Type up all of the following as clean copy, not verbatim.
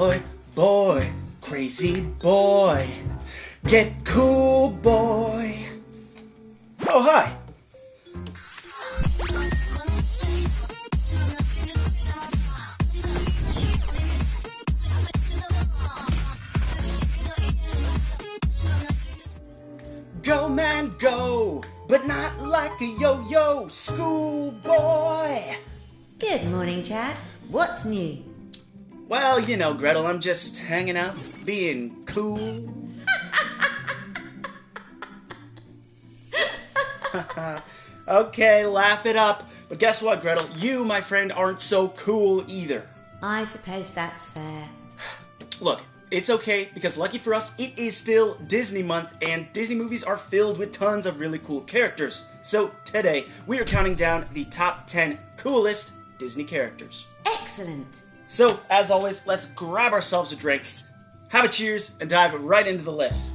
boy, boy, crazy boy. Get cool, boy. Oh, hi. Go, man, go, but not like a yo-yo, schoolboy. Good morning, Chad. What's new? Well, you know, Gretel, I'm just hanging out, being cool. Okay, laugh it up. But guess what, Gretel? You, my friend, aren't so cool either. I suppose that's fair. Look, it's okay, because lucky for us, it is still Disney month, and Disney movies are filled with tons of really cool characters. So today, we are counting down the top 10 coolest Disney characters. Excellent. So, as always, let's grab ourselves a drink, have a cheers, and dive right into the list.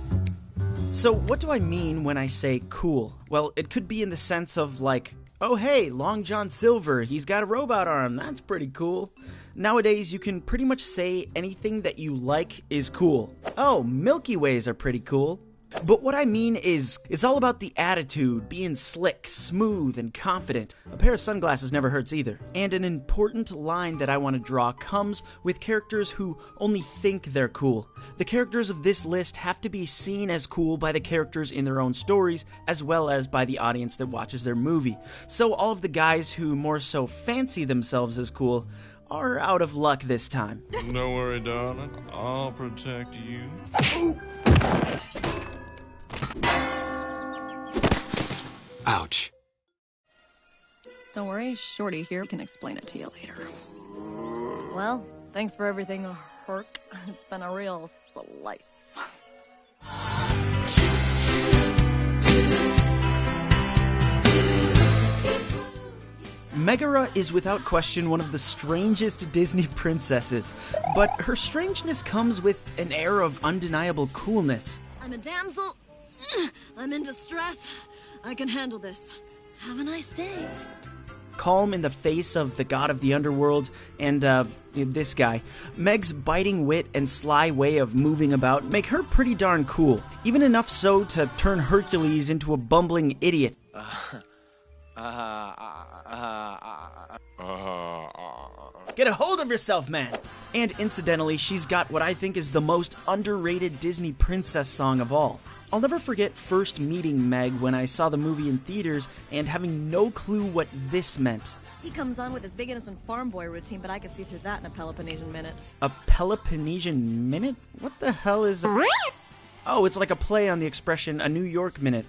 So, what do I mean when I say cool? Well, it could be in the sense of like, oh hey, Long John Silver, he's got a robot arm, that's pretty cool. Nowadays, you can pretty much say anything that you like is cool. Oh, Milky Ways are pretty cool. But what I mean is, it's all about the attitude, being slick, smooth, and confident. A pair of sunglasses never hurts either. And an important line that I want to draw comes with characters who only think they're cool. The characters of this list have to be seen as cool by the characters in their own stories, as well as by the audience that watches their movie. So all of the guys who more so fancy themselves as cool are out of luck this time. Don't worry, darling. I'll protect you. Ouch. Don't worry, Shorty here can explain it to you later. Well, thanks for everything, Herc. It's been a real slice. Megara is without question one of the strangest Disney princesses, but her strangeness comes with an air of undeniable coolness. I'm a damsel. I'm in distress. I can handle this. Have a nice day. Calm in the face of the god of the underworld and, this guy. Meg's biting wit and sly way of moving about make her pretty darn cool, even enough so to turn Hercules into a bumbling idiot. Get a hold of yourself, man! And incidentally, she's got what I think is the most underrated Disney princess song of all. I'll never forget first meeting Meg when I saw the movie in theaters and having no clue what this meant. He comes on with his big innocent farm boy routine, but I could see through that in a Peloponnesian minute. A Peloponnesian minute? What the hell is a... Oh, it's like a play on the expression, a New York minute.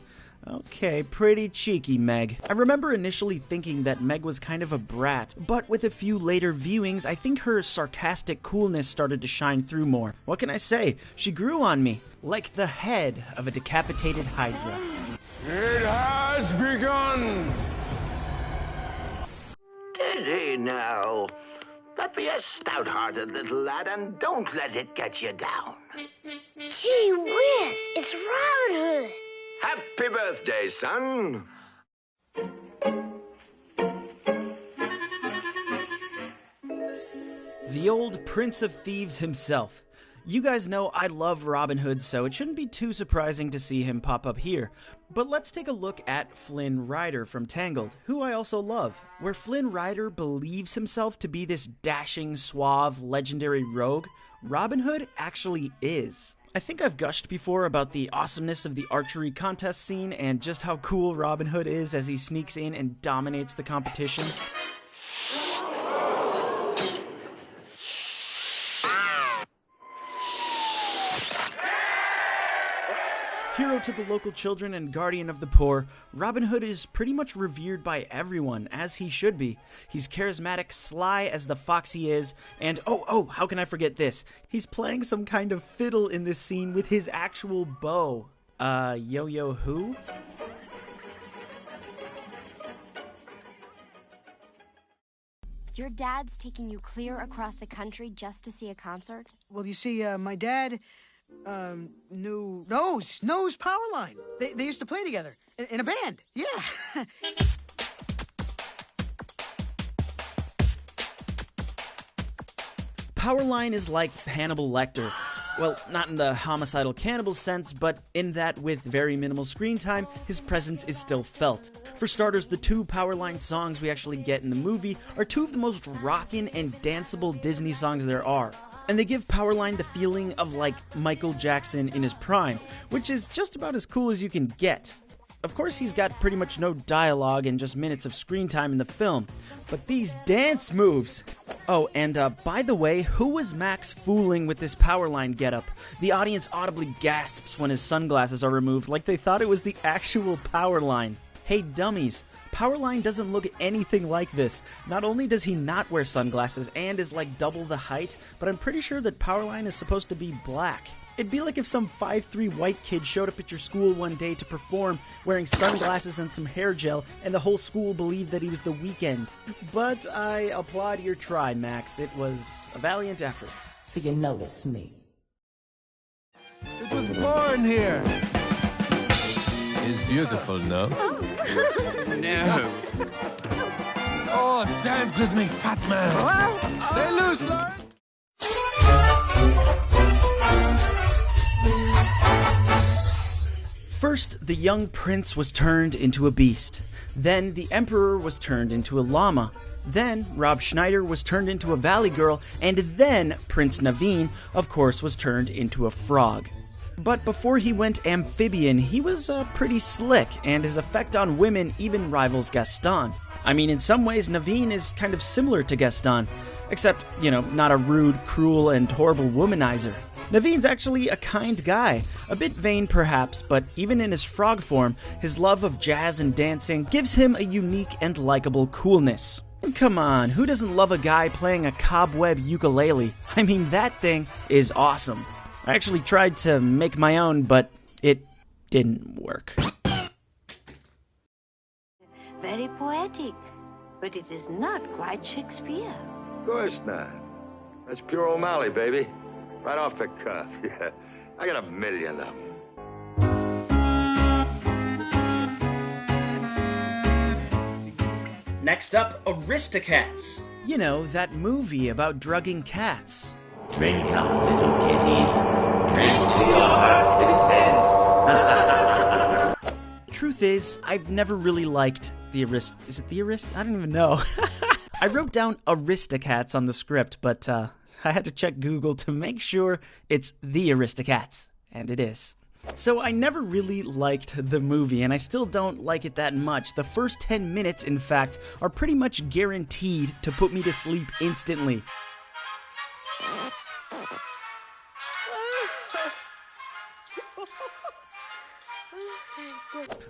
Okay, pretty cheeky, Meg. I remember initially thinking that Meg was kind of a brat, but with a few later viewings, I think her sarcastic coolness started to shine through more. What can I say? She grew on me, like the head of a decapitated hydra. It has begun! Steady now. But be a stout-hearted little lad and don't let it get you down. Gee whiz, it's Robin Hood. Happy birthday, son. The old Prince of Thieves himself. You guys know I love Robin Hood, so it shouldn't be too surprising to see him pop up here. But let's take a look at Flynn Rider from Tangled, who I also love. Where Flynn Rider believes himself to be this dashing, suave, legendary rogue, Robin Hood actually is. I think I've gushed before about the awesomeness of the archery contest scene and just how cool Robin Hood is as he sneaks in and dominates the competition. Hero to the local children and guardian of the poor, Robin Hood is pretty much revered by everyone, as he should be. He's charismatic, sly as the fox he is, and how can I forget this? He's playing some kind of fiddle in this scene with his actual bow. Yo-yo who? Your dad's taking you clear across the country just to see a concert? Well, you see, my dad... knows Powerline. They used to play together in a band. Yeah. Powerline is like Hannibal Lecter. Well, not in the homicidal cannibal sense, but in that with very minimal screen time, his presence is still felt. For starters, the two Powerline songs we actually get in the movie are two of the most rockin' and danceable Disney songs there are. And they give Powerline the feeling of like Michael Jackson in his prime, which is just about as cool as you can get. Of course, he's got pretty much no dialogue and just minutes of screen time in the film, but these dance moves! Oh, and by the way, who was Max fooling with this Powerline getup? The audience audibly gasps when his sunglasses are removed like they thought it was the actual Powerline. Hey dummies, Powerline doesn't look anything like this. Not only does he not wear sunglasses and is like double the height, but I'm pretty sure that Powerline is supposed to be black. It'd be like if some 5'3" white kid showed up at your school one day to perform wearing sunglasses and some hair gel, and the whole school believed that he was The Weeknd. But I applaud your try, Max. It was a valiant effort. So you notice me. It was born here. It's beautiful, no? No. Oh, dance with me, fat man. Well, stay loose, Lauren. First, the young prince was turned into a beast. Then, the emperor was turned into a llama. Then, Rob Schneider was turned into a valley girl. And then, Prince Naveen, of course, was turned into a frog. But before he went amphibian, he was pretty slick, and his effect on women even rivals Gaston. I mean, in some ways, Naveen is kind of similar to Gaston, except, not a rude, cruel, and horrible womanizer. Naveen's actually a kind guy, a bit vain perhaps, but even in his frog form, his love of jazz and dancing gives him a unique and likable coolness. And come on, who doesn't love a guy playing a cobweb ukulele? I mean, that thing is awesome. I actually tried to make my own, but it didn't work. Very poetic, but it is not quite Shakespeare. Of course not. That's pure O'Malley, baby. Right off the cuff, yeah. I got 1,000,000 of them. Next up, Aristocats. You know, that movie about drugging cats. Drink up, little kitties. Drink to your heart's content. Truth is, I've never really liked the Is it the I don't even know. I wrote down Aristocats on the script, but, I had to check Google to make sure it's the Aristocats, and it is. So I never really liked the movie, and I still don't like it that much. The first 10 minutes, in fact, are pretty much guaranteed to put me to sleep instantly.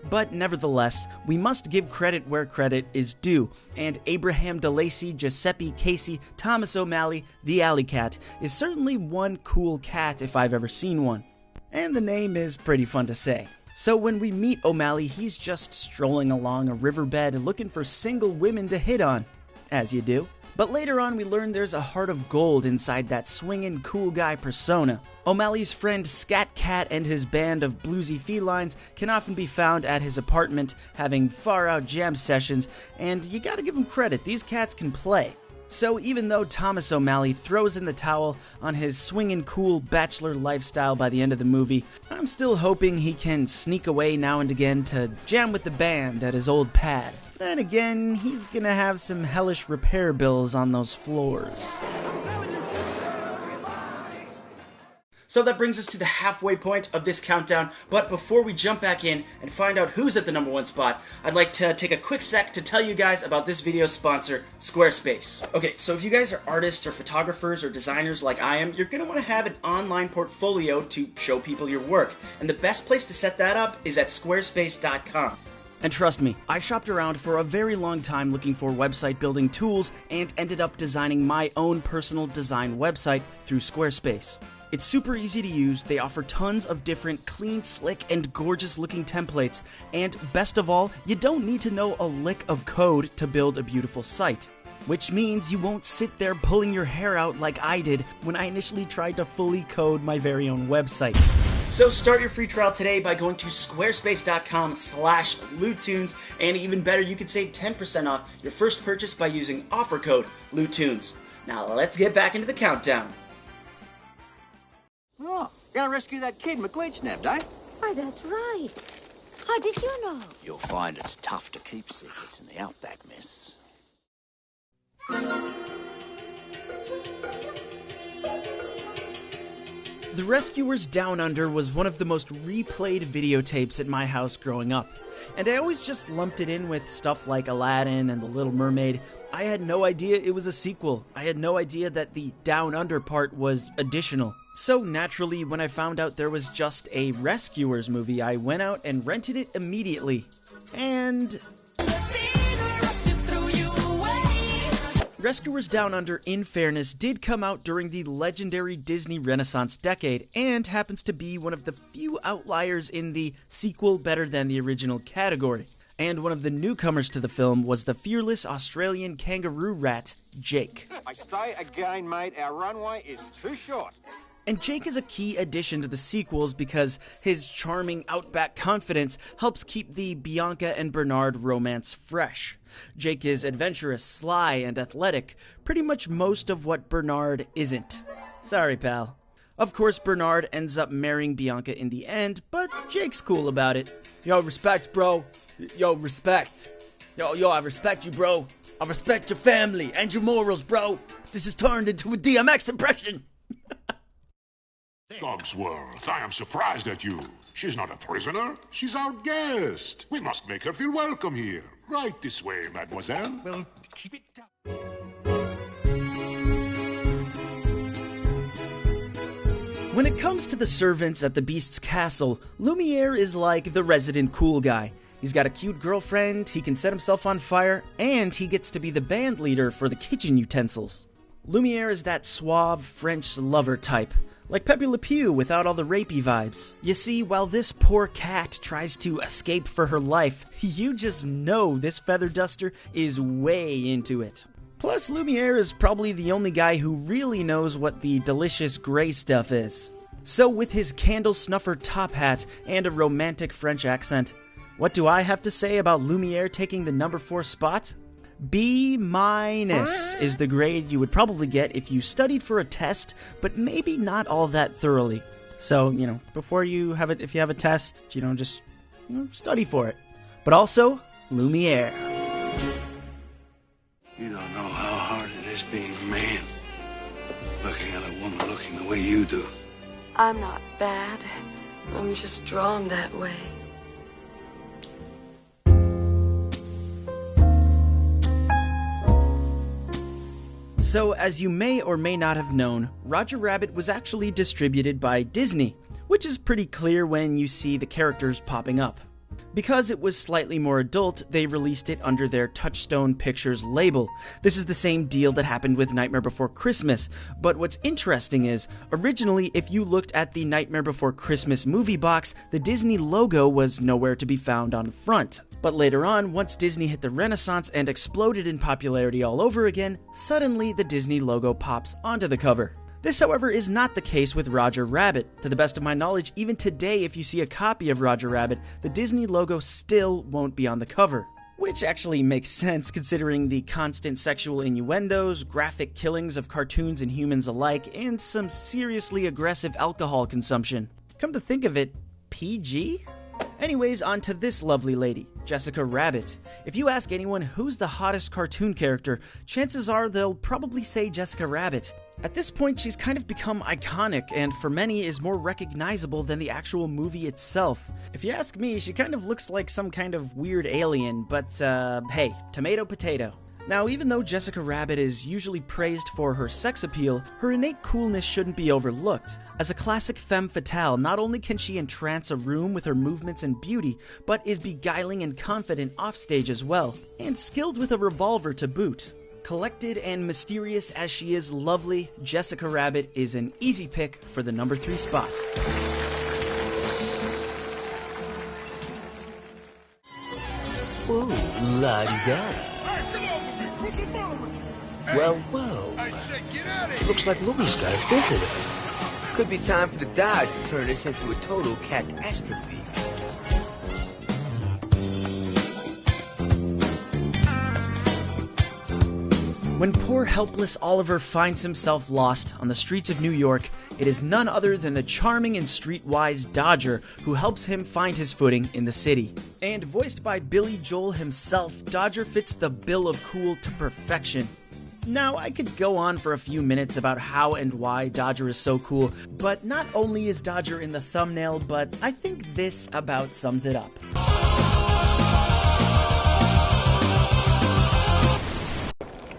But nevertheless, we must give credit where credit is due, and Abraham DeLacy, Giuseppe Casey, Thomas O'Malley, the Alley Cat, is certainly one cool cat if I've ever seen one. And the name is pretty fun to say. So when we meet O'Malley, he's just strolling along a riverbed looking for single women to hit on, as you do. But later on we learn there's a heart of gold inside that swingin' cool guy persona. O'Malley's friend Scat Cat and his band of bluesy felines can often be found at his apartment having far-out jam sessions, and you gotta give him credit, these cats can play. So even though Thomas O'Malley throws in the towel on his swingin' cool bachelor lifestyle by the end of the movie, I'm still hoping he can sneak away now and again to jam with the band at his old pad. Then again, he's gonna have some hellish repair bills on those floors. So that brings us to the halfway point of this countdown, but before we jump back in and find out who's at the #1 spot, I'd like to take a quick sec to tell you guys about this video's sponsor, Squarespace. Okay, so if you guys are artists or photographers or designers like I am, you're going to want to have an online portfolio to show people your work, and the best place to set that up is at squarespace.com. And trust me, I shopped around for a very long time looking for website building tools and ended up designing my own personal design website through Squarespace. It's super easy to use, they offer tons of different clean, slick, and gorgeous looking templates, and best of all, you don't need to know a lick of code to build a beautiful site. Which means you won't sit there pulling your hair out like I did when I initially tried to fully code my very own website. So start your free trial today by going to squarespace.com/LootTunes, and even better, you can save 10% off your first purchase by using offer code LootTunes. Now let's get back into the countdown. Oh, gotta rescue that kid McLeod snapped, eh? Oh, that's right. How did you know? You'll find it's tough to keep secrets in the outback, miss. The Rescuers Down Under was one of the most replayed videotapes at my house growing up, and I always just lumped it in with stuff like Aladdin and The Little Mermaid. I had no idea it was a sequel. I had no idea that the Down Under part was additional. So naturally, when I found out there was just a Rescuers movie, I went out and rented it immediately. And Rescuers Down Under, in fairness, did come out during the legendary Disney Renaissance decade, and happens to be one of the few outliers in the sequel better than the original category. And one of the newcomers to the film was the fearless Australian kangaroo rat, Jake. I say again, mate, our runway is too short. And Jake is a key addition to the sequels because his charming outback confidence helps keep the Bianca and Bernard romance fresh. Jake is adventurous, sly, and athletic, pretty much most of what Bernard isn't. Sorry, pal. Of course, Bernard ends up marrying Bianca in the end, but Jake's cool about it. Yo, respect, bro. Yo, respect. Yo, I respect you, bro. I respect your family and your morals, bro. This has turned into a DMX impression. Cogsworth, I am surprised at you. She's not a prisoner. She's our guest. We must make her feel welcome here. Right this way, mademoiselle. Well, keep it down. When it comes to the servants at the Beast's castle, Lumiere is like the resident cool guy. He's got a cute girlfriend, he can set himself on fire, and he gets to be the band leader for the kitchen utensils. Lumiere is that suave French lover type. Like Pepe Le Pew without all the rapey vibes. You see, while this poor cat tries to escape for her life, you just know this feather duster is way into it. Plus, Lumiere is probably the only guy who really knows what the delicious gray stuff is. So with his candle snuffer top hat and a romantic French accent, what do I have to say about Lumiere taking the number 4 spot? B- is the grade you would probably get if you studied for a test, but maybe not all that thoroughly. So, before you have it, if you have a test, just study for it. But also, Lumiere. You don't know how hard it is being a man, looking at a woman looking the way you do. I'm not bad. I'm just drawn that way. So, as you may or may not have known, Roger Rabbit was actually distributed by Disney, which is pretty clear when you see the characters popping up. Because it was slightly more adult, they released it under their Touchstone Pictures label. This is the same deal that happened with Nightmare Before Christmas, but what's interesting is, originally if you looked at the Nightmare Before Christmas movie box, the Disney logo was nowhere to be found on the front. But later on, once Disney hit the Renaissance and exploded in popularity all over again, suddenly the Disney logo pops onto the cover. This, however, is not the case with Roger Rabbit. To the best of my knowledge, even today, if you see a copy of Roger Rabbit, the Disney logo still won't be on the cover. Which actually makes sense considering the constant sexual innuendos, graphic killings of cartoons and humans alike, and some seriously aggressive alcohol consumption. Come to think of it, PG? Anyways, on to this lovely lady, Jessica Rabbit. If you ask anyone who's the hottest cartoon character, chances are they'll probably say Jessica Rabbit. At this point, she's kind of become iconic, and for many is more recognizable than the actual movie itself. If you ask me, she kind of looks like some kind of weird alien, but hey, tomato potato. Now, even though Jessica Rabbit is usually praised for her sex appeal, her innate coolness shouldn't be overlooked. As a classic femme fatale, not only can she entrance a room with her movements and beauty, but is beguiling and confident offstage as well, and skilled with a revolver to boot. Collected and mysterious as she is lovely, Jessica Rabbit is an easy pick for the number 3 spot. Ooh, la-di-da. Well, looks like Louie's got a visitor. Could be time for the Dodge to turn this into a total catastrophe. When poor helpless Oliver finds himself lost on the streets of New York, it is none other than the charming and streetwise Dodger who helps him find his footing in the city. And voiced by Billy Joel himself, Dodger fits the bill of cool to perfection. Now, I could go on for a few minutes about how and why Dodger is so cool, but not only is Dodger in the thumbnail, but I think this about sums it up.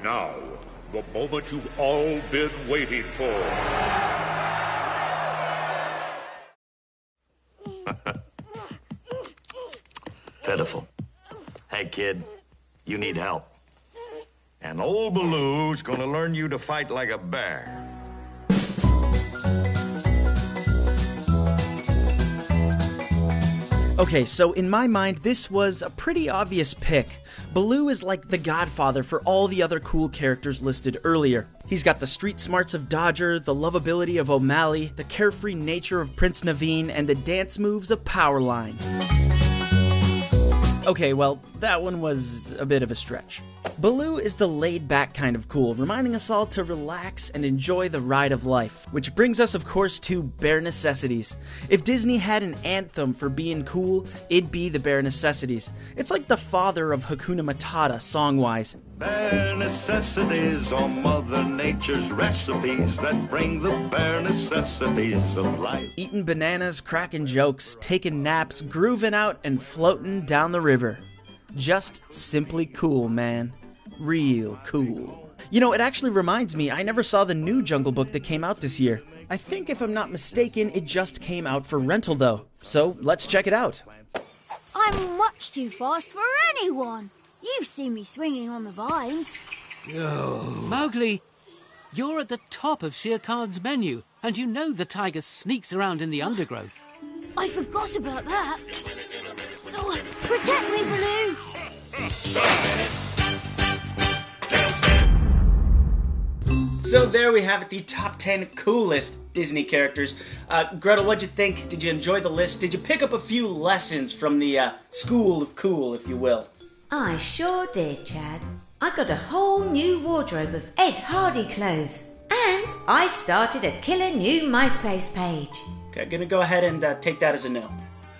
Now, the moment you've all been waiting for. Pitiful. Hey, kid, you need help. And old Baloo's gonna learn you to fight like a bear. Okay, so in my mind, this was a pretty obvious pick. Baloo is like the godfather for all the other cool characters listed earlier. He's got the street smarts of Dodger, the lovability of O'Malley, the carefree nature of Prince Naveen, and the dance moves of Powerline. Okay, well, that one was a bit of a stretch. Baloo is the laid-back kind of cool, reminding us all to relax and enjoy the ride of life. Which brings us, of course, to Bare Necessities. If Disney had an anthem for being cool, it'd be the Bare Necessities. It's like the father of Hakuna Matata, song-wise. Bare necessities are Mother Nature's recipes that bring the bare necessities of life. Eating bananas, cracking jokes, taking naps, grooving out, and floating down the river. Just simply cool, man. Real cool. You know, it actually reminds me, I never saw the new Jungle Book that came out this year. I think, if I'm not mistaken, it just came out for rental, though. So, let's check it out. I'm much too fast for anyone. You see me swinging on the vines. Oh. Mowgli, you're at the top of Shere Khan's menu, and you know the tiger sneaks around in the undergrowth. I forgot about that. Oh, protect me, Baloo! So there we have it, the top 10 coolest Disney characters. Gretel, what'd you think? Did you enjoy the list? Did you pick up a few lessons from the school of cool, if you will? I sure did, Chad. I got a whole new wardrobe of Ed Hardy clothes. And I started a killer new MySpace page. Okay, gonna go ahead and take that as a no.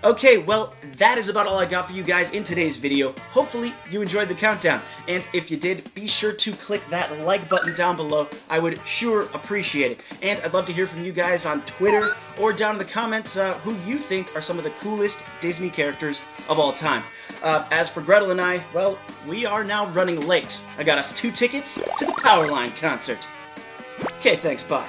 Okay, well, that is about all I got for you guys in today's video. Hopefully, you enjoyed the countdown. And if you did, be sure to click that like button down below. I would sure appreciate it. And I'd love to hear from you guys on Twitter or down in the comments who you think are some of the coolest Disney characters of all time. As for Gretel and I, well, we are now running late. I got us 2 tickets to the Powerline concert. Okay, thanks, bye.